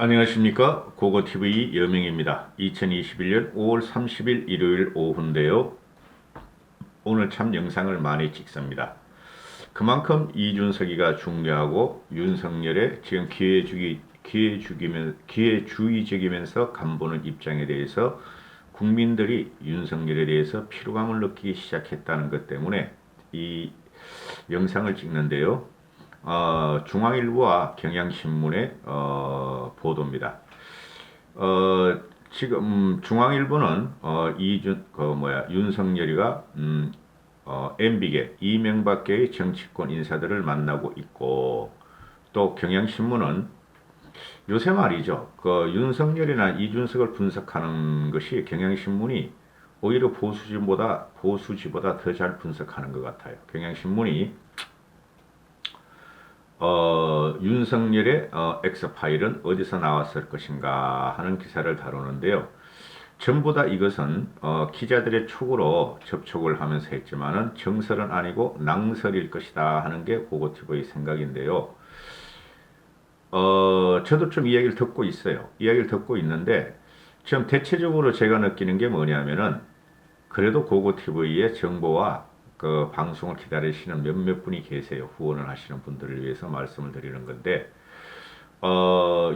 안녕하십니까. 고고TV 여명입니다. 2021년 5월 30일 일요일 오후인데요. 오늘 참 영상을 많이 찍습니다. 그만큼 이준석이가 중요하고 윤석열의 지금 기회주의적이면서 간보는 입장에 대해서 국민들이 윤석열에 대해서 피로감을 느끼기 시작했다는 것 때문에 이 영상을 찍는데요. 중앙일보와 경향신문의 보도입니다. 지금 중앙일보는 윤석열이가 MB계 이명박계의 정치권 인사들을 만나고 있고, 또 경향신문은 요새 말이죠. 그 윤석열이나 이준석을 분석하는 것이 경향신문이 오히려 보수지보다 더 잘 분석하는 것 같아요. 경향신문이 윤석열의 엑스파일은 어디서 나왔을 것인가 하는 기사를 다루는데요. 전부 다 이것은 기자들의 촉으로 접촉을 하면서 했지만은 정설은 아니고 낭설일 것이다 하는 게 고고티브의 생각인데요. 저도 좀 이야기를 듣고 있어요. 이야기를 듣고 있는데 지금 대체적으로 제가 느끼는 게 뭐냐면은, 그래도 고고TV의 정보와 그 방송을 기다리시는 몇몇 분이 계세요. 후원을 하시는 분들을 위해서 말씀을 드리는 건데,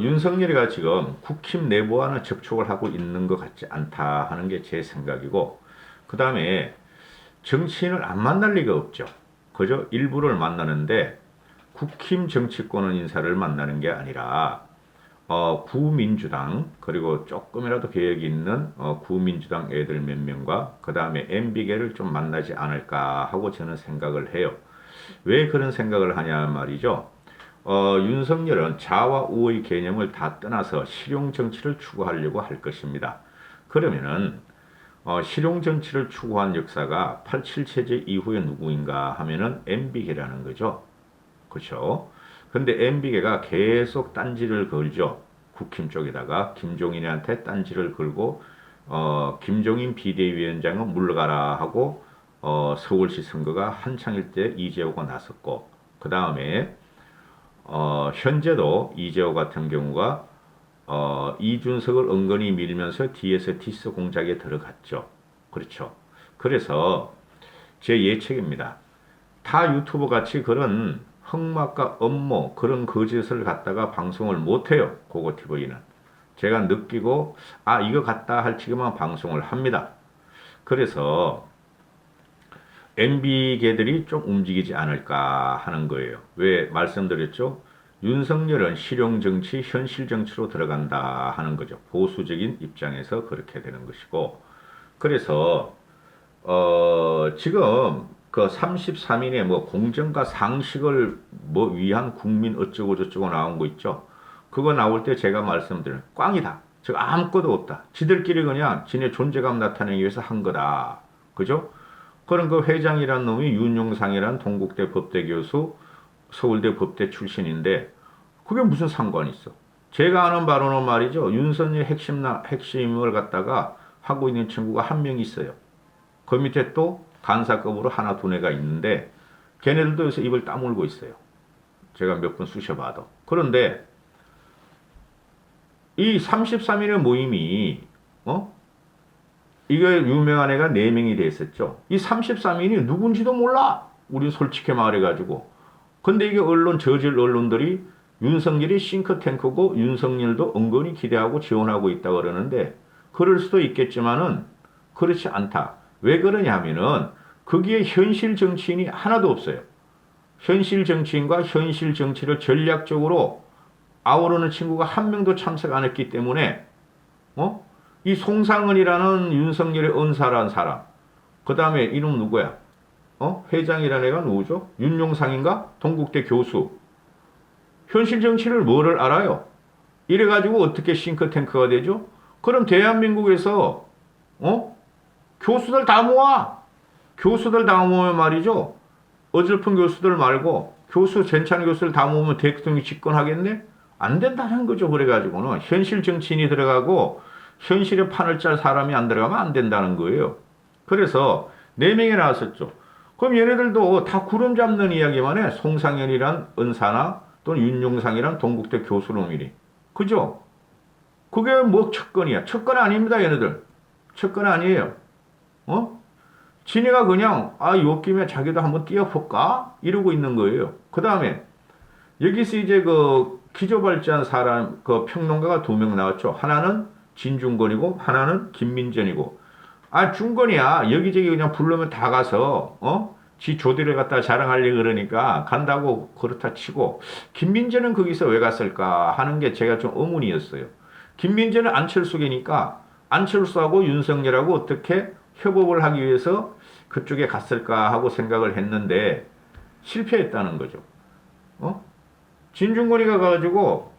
윤석열이가 지금 국힘 내부와는 접촉을 하고 있는 것 같지 않다 하는 게 제 생각이고, 그 다음에 정치인을 안 만날 리가 없죠. 그저 일부를 만나는데 국힘 정치권 인사를 만나는 게 아니라 구민주당, 그리고 조금이라도 계획이 있는 구민주당 애들 몇 명과 그 다음에 MB계를 좀 만나지 않을까 하고 저는 생각을 해요. 왜 그런 생각을 하냐 말이죠. 윤석열은 좌와 우의 개념을 다 떠나서 실용 정치를 추구하려고 할 것입니다. 그러면은 실용 정치를 추구한 역사가 87 체제 이후에 누구인가 하면은 MB계라는 거죠. 그렇죠? 근데 MB계가 계속 딴지를 걸죠. 국힘 쪽에다가 김종인한테 딴지를 걸고, 김종인 비대위원장은 물러가라 하고, 서울시 선거가 한창일 때 이재호가 나섰고, 그 다음에 현재도 이재호 같은 경우가 이준석을 은근히 밀면서 뒤에서 디스 공작에 들어갔죠. 그렇죠. 그래서 제 예측입니다. 타 유튜브 같이 그런 흑막과 업무, 그런 거짓을 갖다가 방송을 못해요. 고고TV는. 제가 느끼고 이거 같다 할 지금만 방송을 합니다. 그래서 MB계들이 좀 움직이지 않을까 하는 거예요. 왜 말씀드렸죠? 윤석열은 실용정치, 현실정치로 들어간다 하는 거죠. 보수적인 입장에서 그렇게 되는 것이고, 그래서 지금 그 33인의 뭐 공정과 상식을 뭐 위한 국민 어쩌고 저쩌고 나온 거 있죠. 그거 나올 때 제가 말씀드린 꽝이다. 즉 아무것도 없다. 지들끼리 그냥 지네 존재감 나타내기 위해서 한 거다. 그죠? 그런 그 회장이란 놈이 윤용상이란 동국대 법대 교수, 서울대 법대 출신인데 그게 무슨 상관이 있어? 제가 아는 바로는 말이죠. 윤석열 핵심을 갖다가 하고 있는 친구가 한 명 있어요. 그 밑에 또 간사급으로 하나 두뇌가 있는데 걔네들도 요새 입을 다물고 있어요. 제가 몇 번 쑤셔봐도. 그런데 이 33일의 모임이 이게 유명한 애가 4명이 됐었죠. 이 33인이 누군지도 몰라. 우리 솔직히 말해가지고. 근데 이게 저질 언론들이 윤석열이 싱크탱크고 윤석열도 은근히 기대하고 지원하고 있다 그러는데, 그럴 수도 있겠지만은 그렇지 않다. 왜 그러냐 하면은 거기에 현실 정치인이 하나도 없어요. 현실 정치인과 현실 정치를 전략적으로 아우르는 친구가 한 명도 참석 안 했기 때문에 이 송상은이라는 윤석열의 은사라는 사람, 그 다음에 이름 누구야? 회장이라는 애가 누구죠? 윤용상인가? 동국대 교수. 현실 정치를 뭐를 알아요? 이래가지고 어떻게 싱크탱크가 되죠? 그럼 대한민국에서 교수들 다 모아. 교수들 다 모으면 말이죠. 어설픈 교수들 말고 괜찮은 교수들 다 모으면 대통령이 집권하겠네? 안 된다는 거죠. 그래가지고는 현실 정치인이 들어가고 현실의 판을 짤 사람이 안 들어가면 안 된다는 거예요. 그래서 4명이 나왔었죠. 그럼 얘네들도 다 구름 잡는 이야기만 해. 송상현이란 은사나 또는 윤용상이란 동국대 교수놈이니. 그죠? 그게 뭐 척건이야. 척건 아닙니다, 얘네들. 척건 아니에요. 어? 지네가 그냥, 요 김에 자기도 한번 뛰어볼까? 이러고 있는 거예요. 그 다음에, 여기서 이제 그 기조발전 사람, 그 평론가가 두 명 나왔죠. 하나는 진중권이고, 하나는 김민전이고. 중권이야. 여기저기 그냥 부르면 다 가서, 지 조디를 갖다 자랑하려고 그러니까 간다고 그렇다 치고, 김민재는 거기서 왜 갔을까 하는 게 제가 좀 의문이었어요. 김민재는 안철수계니까 안철수하고 윤석열하고 어떻게 협업을 하기 위해서 그쪽에 갔을까 하고 생각을 했는데 실패했다는 거죠. 진중권이가 가가지고,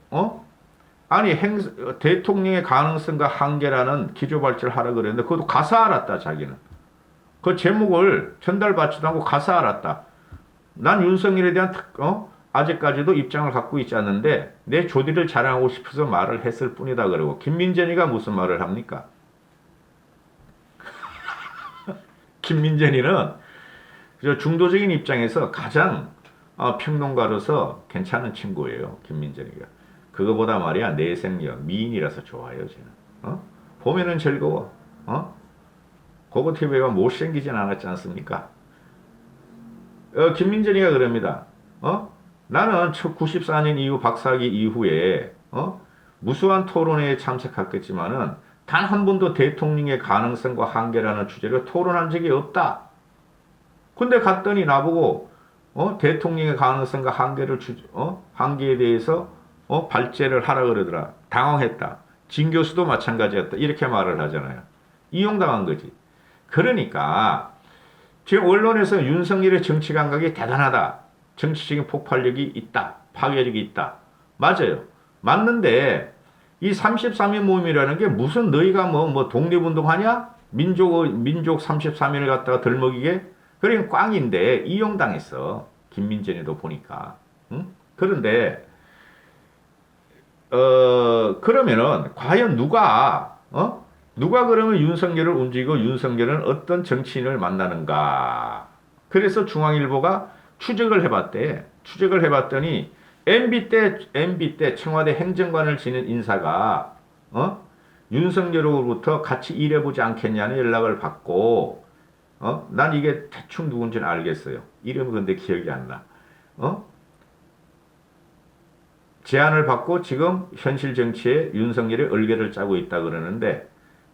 대통령의 가능성과 한계라는 기조발전을 하라 그랬는데 그것도 가서 알았다, 자기는. 그 제목을 전달받지도 않고 가서 알았다. 난 윤석열에 대한 아직까지도 입장을 갖고 있지 않는데 내 조디를 자랑하고 싶어서 말을 했을 뿐이다 그러고 김민전이가 무슨 말을 합니까? 김민전이는 중도적인 입장에서 가장 평론가로서 괜찮은 친구예요. 김민전이가. 그거보다 말이야 내생력 미인이라서 좋아요. 쟤는. 보면은 즐거워. 고고TV가 못생기진 않았지 않습니까? 김민전이가 그럽니다. 나는 94년 이후 박사학위 이후에 무수한 토론회에 참석했겠지만은 단 한 번도 대통령의 가능성과 한계라는 주제로 토론한 적이 없다. 근데 갔더니 나보고 대통령의 가능성과 한계에 대해서 발제를 하라 그러더라. 당황했다. 진 교수도 마찬가지였다. 이렇게 말을 하잖아요. 이용당한 거지. 그러니까 지금 언론에서 윤석열의 정치 감각이 대단하다. 정치적인 폭발력이 있다. 파괴력이 있다. 맞아요. 맞는데 이 33인 모임이라는 게 무슨 너희가 뭐 독립운동하냐? 민족 33인을 갖다가 덜먹이게? 그러니까 꽝인데 이용당했어. 김민전이도 보니까. 응? 그런데 그러면은 과연 누가 그러면 윤석열을 움직이고 윤석열은 어떤 정치인을 만나는가? 그래서 중앙일보가 추적을 해봤대. 추적을 해봤더니 MB 때 청와대 행정관을 지낸 인사가 윤석열로부터 같이 일해보지 않겠냐는 연락을 받고 난 이게 대충 누군지는 알겠어요. 이름은 근데 기억이 안 나. 제안을 받고 지금 현실 정치에 윤석열의 얼개를 짜고 있다 그러는데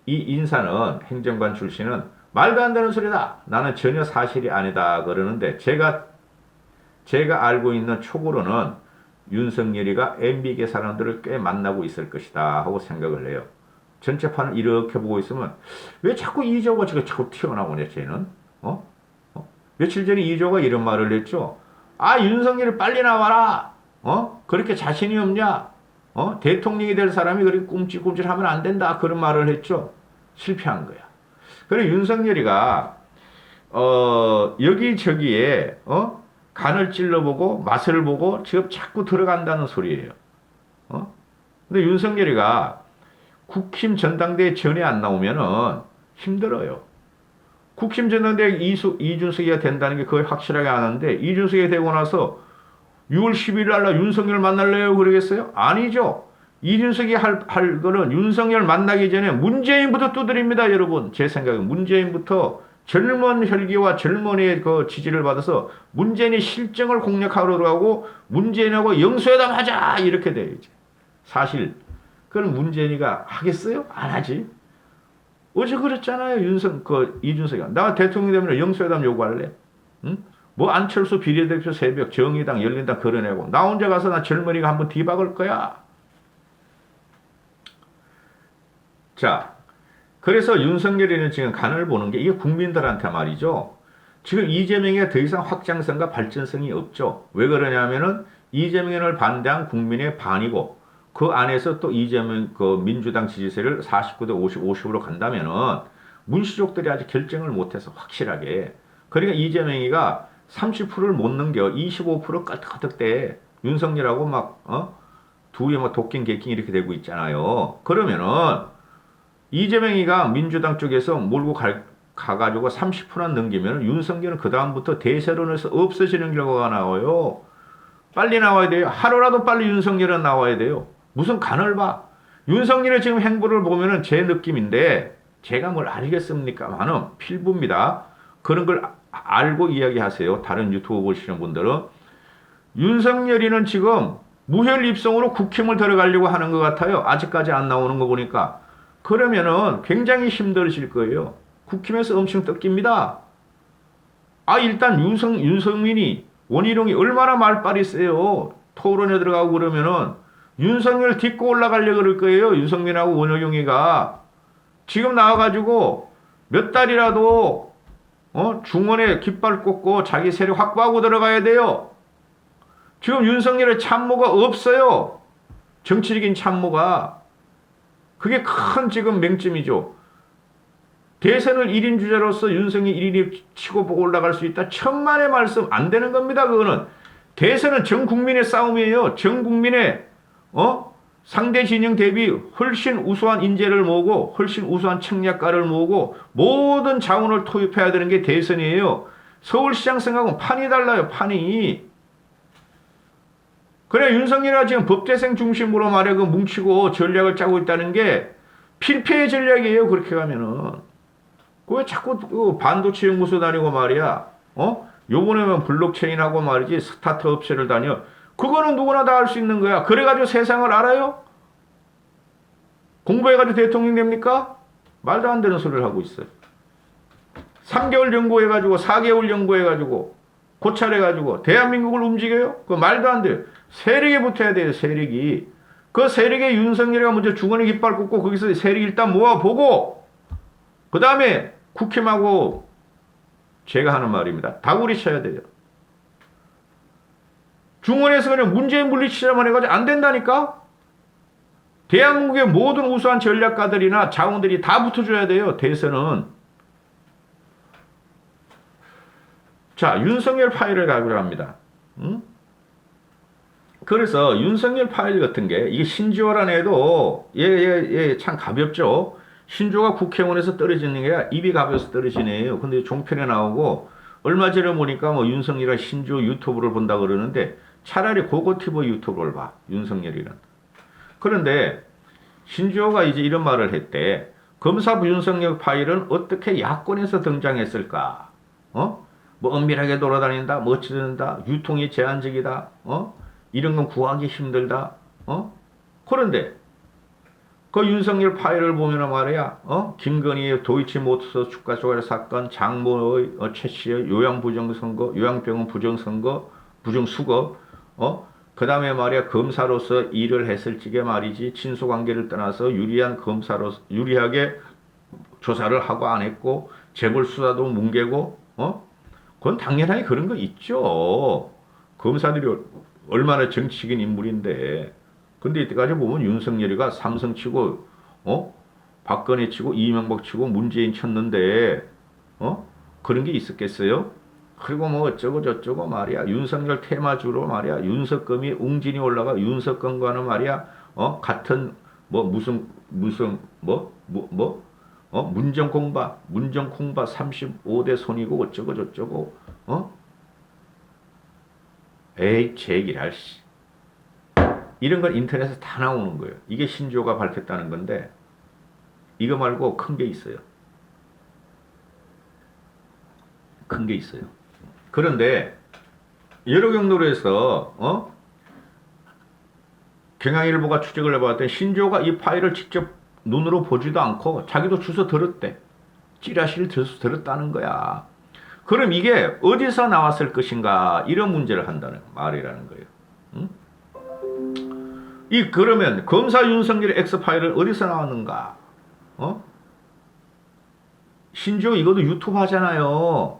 이 인사는 행정관 출신은 말도 안 되는 소리다. 나는 전혀 사실이 아니다 그러는데 제가 알고 있는 촉으로는 윤석열이가 MB계 사람들을 꽤 만나고 있을 것이다 하고 생각을 해요. 전체판을 이렇게 보고 있으면 왜 자꾸 이조가 자꾸 튀어나오냐 쟤는? 며칠 전에 이조가 이런 말을 했죠. 윤석열이 빨리 나와라. 그렇게 자신이 없냐? 대통령이 될 사람이 그렇게 꿈찔꿈찔하면 안 된다. 그런 말을 했죠. 실패한 거야. 그래 윤석열이가 여기저기에 간을 찔러보고 맛을 보고 지금 자꾸 들어간다는 소리예요. 근데 윤석열이가 국힘 전당대회 전에 안 나오면은 힘들어요. 국힘 전당대회 이준석이가 된다는 게 거의 확실하게 아는데 이준석이 되고 나서 6월 10일 날 윤석열 만날래요 그러겠어요? 아니죠. 이준석이 할 거는 윤석열 만나기 전에 문재인부터 두드립니다, 여러분. 제 생각은 문재인부터 젊은 혈기와 젊은이의 그 지지를 받아서 문재인의 실정을 공략하러 들어가고 문재인하고 영수회담 하자 이렇게 돼야지. 사실 그건 문재인이가 하겠어요? 안 하지. 어제 그랬잖아요. 이준석이가 나 대통령 되면 영수회담 요구할래. 응? 뭐 안철수 비례대표 새벽 정의당 열린당 걸어내고 나 혼자 가서 나 젊은이가 한번 뒤박을 거야. 자, 그래서 윤석열이는 지금 간을 보는 게 이게 국민들한테 말이죠. 지금 이재명이 더 이상 확장성과 발전성이 없죠. 왜 그러냐면은 이재명을 반대한 국민의 반이고 그 안에서 또 이재명 그 민주당 지지세를 49대 50으로 간다면은 문시족들이 아직 결정을 못해서 확실하게. 그러니까 이재명이가 30%를 못 넘겨 25% 까뜩까뜩 돼. 윤석열하고 막 둘이 막 독킹 개킹 이렇게 되고 있잖아요. 그러면은 이재명이가 민주당 쪽에서 몰고 가가지고 30%만 넘기면 윤석열은 그 다음부터 대세론에서 없어지는 결과가 나와요. 빨리 나와야 돼요. 하루라도 빨리 윤석열은 나와야 돼요. 무슨 간을 봐. 윤석열의 지금 행보를 보면은 제 느낌인데 제가 뭘 알겠습니까만은 필부입니다. 그런 걸 알고 이야기하세요. 다른 유튜브 보시는 분들은. 윤석열이는 지금 무혈 입성으로 국힘을 들어가려고 하는 것 같아요. 아직까지 안 나오는 거 보니까. 그러면은 굉장히 힘들어질 거예요. 국힘에서 엄청 뜯깁니다. 일단 윤석민이 원희룡이 얼마나 말빨이 세요. 토론에 들어가고 그러면은 윤석열 딛고 올라가려고 그럴 거예요. 윤석민하고 원희룡이가. 지금 나와가지고 몇 달이라도 중원에 깃발 꽂고 자기 세력 확보하고 들어가야 돼요. 지금 윤석열의 참모가 없어요. 정치적인 참모가. 그게 큰 지금 맹점이죠. 대선을 1인 주자로서 윤석열이 1인이 치고 보고 올라갈 수 있다. 천만의 말씀 안 되는 겁니다. 그거는. 대선은 전 국민의 싸움이에요. 전 국민의 상대 진영 대비 훨씬 우수한 인재를 모으고 훨씬 우수한 청략가를 모으고 모든 자원을 투입해야 되는 게 대선이에요. 서울시장 생각은 판이 달라요. 판이. 그래 윤석열이가 지금 법대생 중심으로 말해 그 뭉치고 전략을 짜고 있다는 게 필패의 전략이에요. 그렇게 가면은. 왜 자꾸 그 반도체 연구소 다니고 말이야. 요번에는 블록체인하고 말이지 스타트업 업체를 다녀. 그거는 누구나 다 할 수 있는 거야. 그래가지고 세상을 알아요? 공부해가지고 대통령 됩니까? 말도 안 되는 소리를 하고 있어요. 3개월 연구해가지고 4개월 연구해가지고 고찰해가지고 대한민국을 움직여요? 그거 말도 안 돼요. 세력에 붙어야 돼요. 세력이. 그 세력에 윤석열이가 먼저 주거니 깃발 꽂고 거기서 세력 일단 모아보고 그 다음에 국힘하고 제가 하는 말입니다. 다구리 쳐야 돼요. 중원에서 그냥 문재인 물리치자만 해가지고 안 된다니까? 대한민국의 모든 우수한 전략가들이나 자원들이 다 붙어줘야 돼요. 대선은. 자, 윤석열 파일을 가기로 합니다. 응? 그래서 윤석열 파일 같은 게 이게 신지호란 애도 얘 참 가볍죠. 신조가 국회의원에서 떨어지는 게 입이 가벼워서 떨어지는 애예요. 근데 종편에 나오고 얼마 전에 보니까 뭐 윤석열이랑 신조 유튜브를 본다 그러는데 차라리 고고티브 유튜브를 봐. 윤석열이는. 그런데 신조가 이제 이런 말을 했대. 검사부 윤석열 파일은 어떻게 야권에서 등장했을까? 뭐 은밀하게 돌아다닌다, 멋지는다, 유통이 제한적이다, 이런 건 구하기 힘들다, 그런데 그 윤석열 파일을 보면 말이야, 김건희의 도이치모터스 주가 조달 사건, 장모의 최 씨의 요양부정선거, 요양병원 부정선거, 부정수거, 그 다음에 말이야 검사로서 일을 했을 적에 말이지 친소관계를 떠나서 유리한 검사로서 유리하게 조사를 하고 안 했고 재벌 수사도 뭉개고, 그건 당연하게 그런 거 있죠. 검사들이 얼마나 정치적인 인물인데. 근데 이때까지 보면 윤석열이가 삼성 치고, 박근혜 치고, 이명박 치고, 문재인 쳤는데, 그런 게 있었겠어요? 그리고 뭐 어쩌고 저쩌고 말이야. 윤석열 테마주로 말이야. 윤석검이 웅진이 올라가 윤석검과는 말이야. 같은, 문정콩바 35대 손이고 어쩌고 저쩌고, 에이, 제기랄, 씨. 이런 건 인터넷에 다 나오는 거예요. 이게 신조가 밝혔다는 건데, 이거 말고 큰 게 있어요. 큰 게 있어요. 그런데, 여러 경로로 해서, 경향일보가 추적을 해봤더니 신조가 이 파일을 직접 눈으로 보지도 않고 자기도 주워 들었대. 찌라시를 주워 들었다는 거야. 그럼 이게 어디서 나왔을 것인가 이런 문제를 한다는 말이라는 거예요. 응? 그러면 검사 윤석열의 X파일은 어디서 나왔는가? 신조 이것도 유튜브 하잖아요.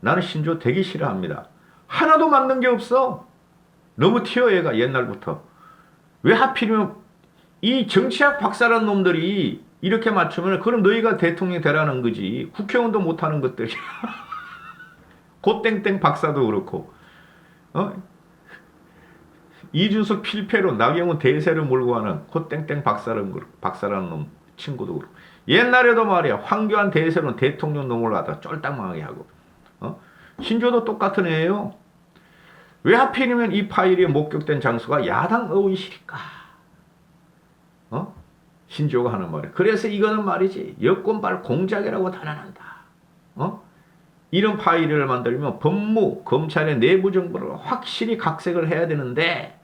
나는 신조 되게 싫어합니다. 하나도 맞는 게 없어. 너무 튀어 얘가 옛날부터. 왜 하필이면 이 정치학 박사란 놈들이 이렇게 맞추면 그럼 너희가 대통령 되라는 거지. 국회의원도 못하는 것들이. 고땡땡 박사도 그렇고, 이준석 필패로 나경원 대세를 몰고 가는 고땡땡 박사라는 놈 친구도 그렇고. 옛날에도 말이야 황교안 대세로는 대통령 놈을 갖다 쫄딱망하게 하고, 신조도 똑같은 애예요. 왜 하필이면 이 파일이 목격된 장소가 야당 의원실일까? 신조가 하는 말이에요. 그래서 이거는 말이지 여권발 공작이라고 단언한다. 이런 파일을 만들면 법무, 검찰의 내부 정보를 확실히 각색을 해야 되는데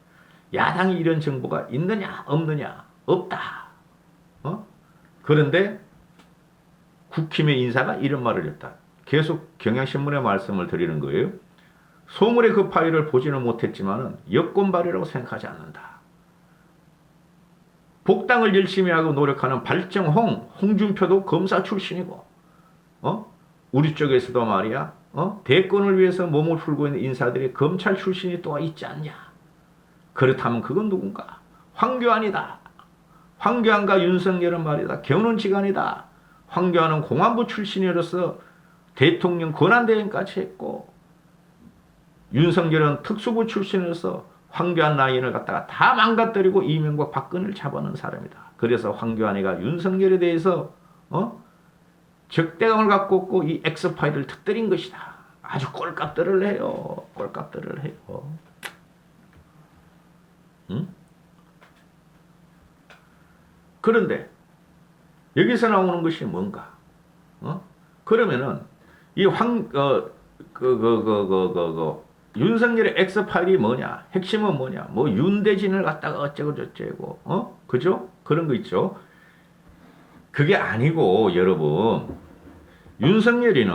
야당이 이런 정보가 있느냐 없느냐 없다. 그런데 국힘의 인사가 이런 말을 했다. 계속 경향신문에 말씀을 드리는 거예요. 소물의 그 파일을 보지는 못했지만 여권발이라고 생각하지 않는다. 복당을 열심히 하고 노력하는 발정홍, 홍준표도 검사 출신이고, 우리 쪽에서도 말이야, 대권을 위해서 몸을 풀고 있는 인사들이 검찰 출신이 또 있지 않냐. 그렇다면 그건 누군가? 황교안이다. 황교안과 윤석열은 말이다. 견운지간이다. 황교안은 공안부 출신으로서 대통령 권한대행까지 했고, 윤석열은 특수부 출신으로서 황교안 라인을 갖다가 다 망가뜨리고 이명박 박근혜를 잡아놓은 사람이다. 그래서 황교안이가 윤석열에 대해서 적대감을 갖고 있고 이 X파일을 터뜨린 것이다. 아주 꼴값들을 해요. 꼴값들을 해요. 응? 그런데 여기서 나오는 것이 뭔가? 그러면은 이 윤석열의 X파일이 뭐냐? 핵심은 뭐냐? 뭐 윤대진을 갖다가 어쩌고 저쩌고 그죠? 그런 거 있죠. 그게 아니고 여러분 윤석열이는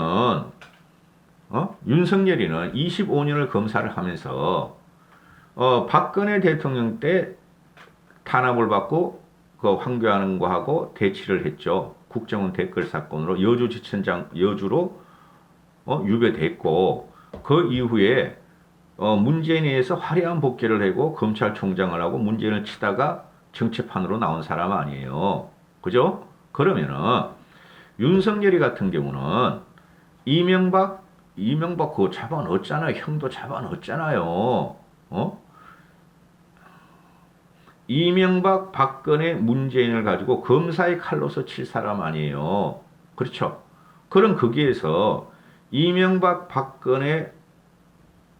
25년을 검사를 하면서 박근혜 대통령 때 탄압을 받고 그 황교안과하고 대치를 했죠. 국정원 댓글 사건으로 여주지청장 여주로 유배됐고 그 이후에 문재인에 의해서 화려한 복귀를 하고 검찰총장을 하고 문재인을 치다가 정치판으로 나온 사람 아니에요. 그죠? 그러면은 윤석열이 같은 경우는 이명박 그거 잡아넣었잖아요. 형도 잡아넣었잖아요. 이명박, 박근혜, 문재인을 가지고 검사의 칼로서 칠 사람 아니에요. 그렇죠? 그럼 거기에서 이명박, 박근혜,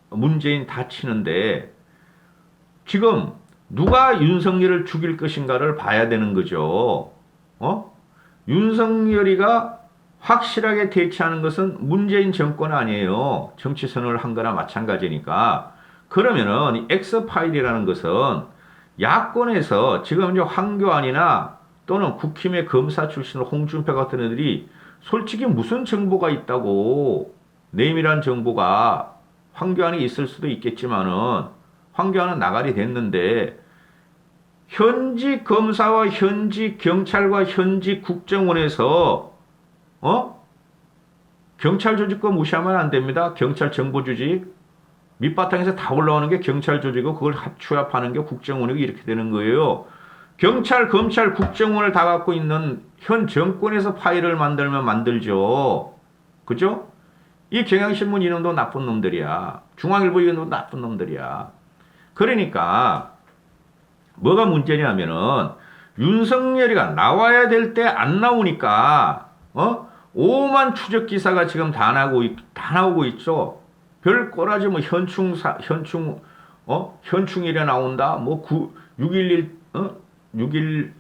문재인 다 치는데 지금 누가 윤석열을 죽일 것인가를 봐야 되는 거죠. 윤석열이가 확실하게 대치하는 것은 문재인 정권 아니에요. 정치 선언을 한 거나 마찬가지니까. 그러면은 이 X파일이라는 것은 야권에서 지금 이제 황교안이나 또는 국힘의 검사 출신 홍준표 같은 애들이 솔직히 무슨 정보가 있다고 내밀한 정보가 황교안이 있을 수도 있겠지만은 황교안은 나가리 됐는데 현지 검사와 현지 경찰과 현지 국정원에서 경찰 조직과 무시하면 안 됩니다. 경찰 정보 조직 밑바탕에서 다 올라오는 게 경찰 조직이고 그걸 합추합하는 게 국정원이고 이렇게 되는 거예요. 경찰, 검찰, 국정원을 다 갖고 있는 현 정권에서 파일을 만들면 만들죠. 그죠? 이 경향신문 이놈도 나쁜 놈들이야. 중앙일보 이놈도 나쁜 놈들이야. 그러니까 뭐가 문제냐면은 윤석열이가 나와야 될 때 안 나오니까 오만 추적 기사가 지금 다 나오고 있죠. 별 꼬라지 뭐 현충일에 나온다. 뭐 6.11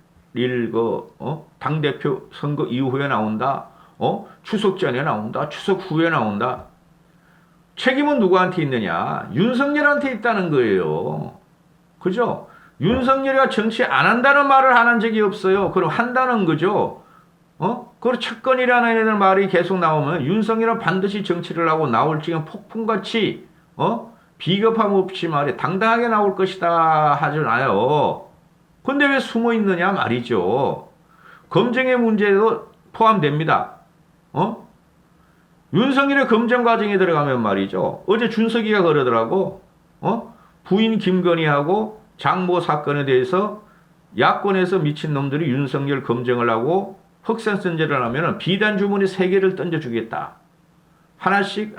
당대표 선거 이후에 나온다. 추석 전에 나온다. 추석 후에 나온다. 책임은 누구한테 있느냐? 윤석열한테 있다는 거예요. 그죠? 윤석열이가 정치 안 한다는 말을 안 한 적이 없어요. 그럼 한다는 거죠. 그리고 측근이라는 애들 말이 계속 나오면 윤석열은 반드시 정치를 하고 나올 지금 폭풍같이 비겁함 없이 말이 당당하게 나올 것이다 하잖아요. 근데 왜 숨어 있느냐 말이죠. 검증의 문제도 포함됩니다. 윤석열의 검증 과정에 들어가면 말이죠. 어제 준석이가 그러더라고. 부인 김건희하고 장모 사건에 대해서 야권에서 미친놈들이 윤석열 검증을 하고 흑선선제를 하면 비단 주머니 3개를 던져주겠다. 하나씩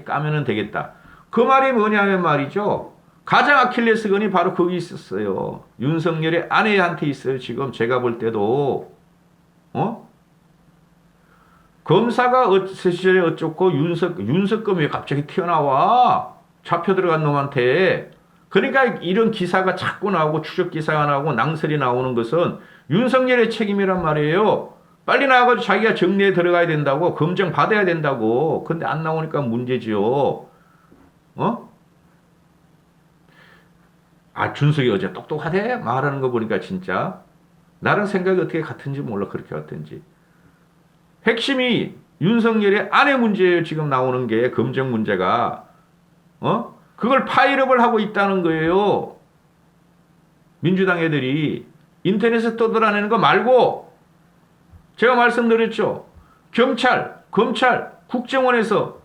까면 되겠다. 그 말이 뭐냐면 말이죠. 가장 아킬레스건이 바로 거기 있었어요. 윤석열의 아내한테 있어요. 지금 제가 볼 때도. 검사가 시절에 어쩌고 윤석검이 왜 갑자기 튀어나와? 잡혀 들어간 놈한테. 그러니까 이런 기사가 자꾸 나오고 추적 기사가 나오고 낭설이 나오는 것은 윤석열의 책임이란 말이에요. 빨리 나와가지고 자기가 정리에 들어가야 된다고, 검증 받아야 된다고. 근데 안 나오니까 문제지요. 어? 아, 준석이 어제 똑똑하대? 말하는 거 보니까 진짜. 나랑 생각이 어떻게 같은지 몰라, 그렇게 같은지. 핵심이 윤석열의 아내 문제예요, 지금 나오는 게, 검증 문제가. 그걸 파일업을 하고 있다는 거예요. 민주당 애들이. 인터넷에 떠들어내는 거 말고, 제가 말씀드렸죠. 경찰, 검찰, 국정원에서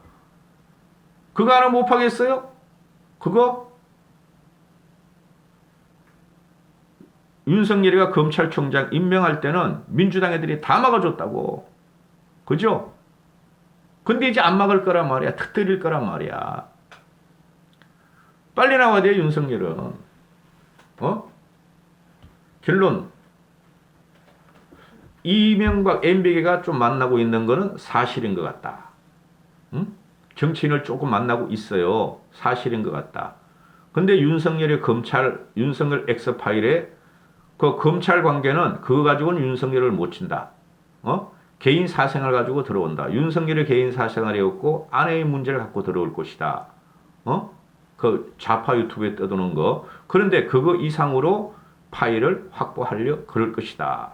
그거 하나 못 하겠어요? 그거? 윤석열이가 검찰총장 임명할 때는 민주당 애들이 다 막아줬다고. 그죠? 근데 이제 안 막을 거란 말이야. 터뜨릴 거란 말이야. 빨리 나와야 돼, 윤석열은. 결론. 이명박 MB계가 좀 만나고 있는 거는 사실인 것 같다. 응? 정치인을 조금 만나고 있어요. 사실인 것 같다. 근데 윤석열의 윤석열 X파일에 그 검찰 관계는 그거 가지고는 윤석열을 못 친다. 개인 사생활 가지고 들어온다. 윤석열의 개인 사생활이었고 아내의 문제를 갖고 들어올 것이다. 그 좌파 유튜브에 떠도는 거. 그런데 그거 이상으로 파일을 확보하려 그럴 것이다.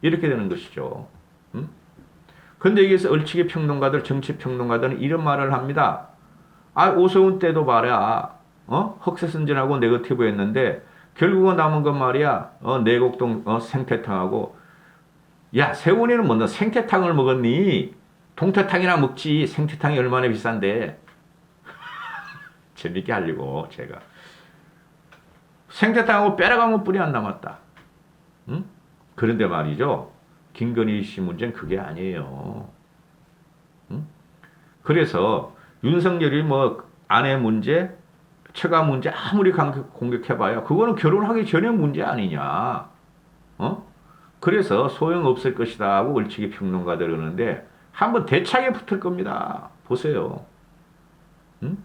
이렇게 되는 것이죠. 근데 여기서 얼치기 평론가들, 정치 평론가들은 이런 말을 합니다. 아, 오세훈 때도 말이야. 흑색선진하고 네거티브 했는데 결국은 남은 건 말이야. 내곡동 생태탕하고. 야, 세훈이는 뭐 너 생태탕을 먹었니? 동태탕이나 먹지. 생태탕이 얼마나 비싼데. 재밌게 하려고 제가. 생태탕하고 빼라가면 뿌리 안 남았다. 응? 그런데 말이죠. 김건희 씨 문제는 그게 아니에요. 응? 그래서 윤석열이 뭐 아내 문제, 처가 문제 아무리 공격해봐야 그거는 결혼하기 전에 문제 아니냐. 그래서 소용없을 것이다 하고 얼치기 평론가들 그러는데 한번 대차게 붙을 겁니다. 보세요. 응?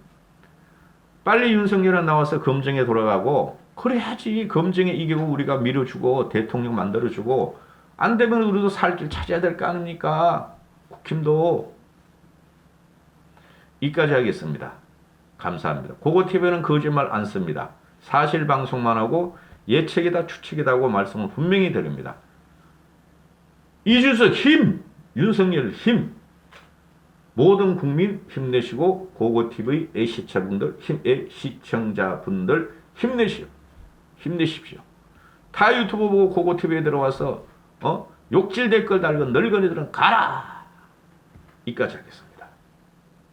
빨리 윤석열은 나와서 검증에 돌아가고 그래야지. 검증에 이기고 우리가 밀어주고 대통령 만들어주고 안 되면 우리도 살 길 찾아야 될 거 아닙니까? 국힘도. 이까지 하겠습니다. 감사합니다. 고고TV는 거짓말 안 씁니다. 사실 방송만 하고 예측이다 추측이다 하고 말씀을 분명히 드립니다. 이준석 힘! 윤석열 힘! 모든 국민 힘내시고 고고TV 시청자분들 힘내십시오. 타 유튜브 보고 고고TV에 들어와서 욕질 댓글 달건 늙은이들은 가라! 이까지 하겠습니다.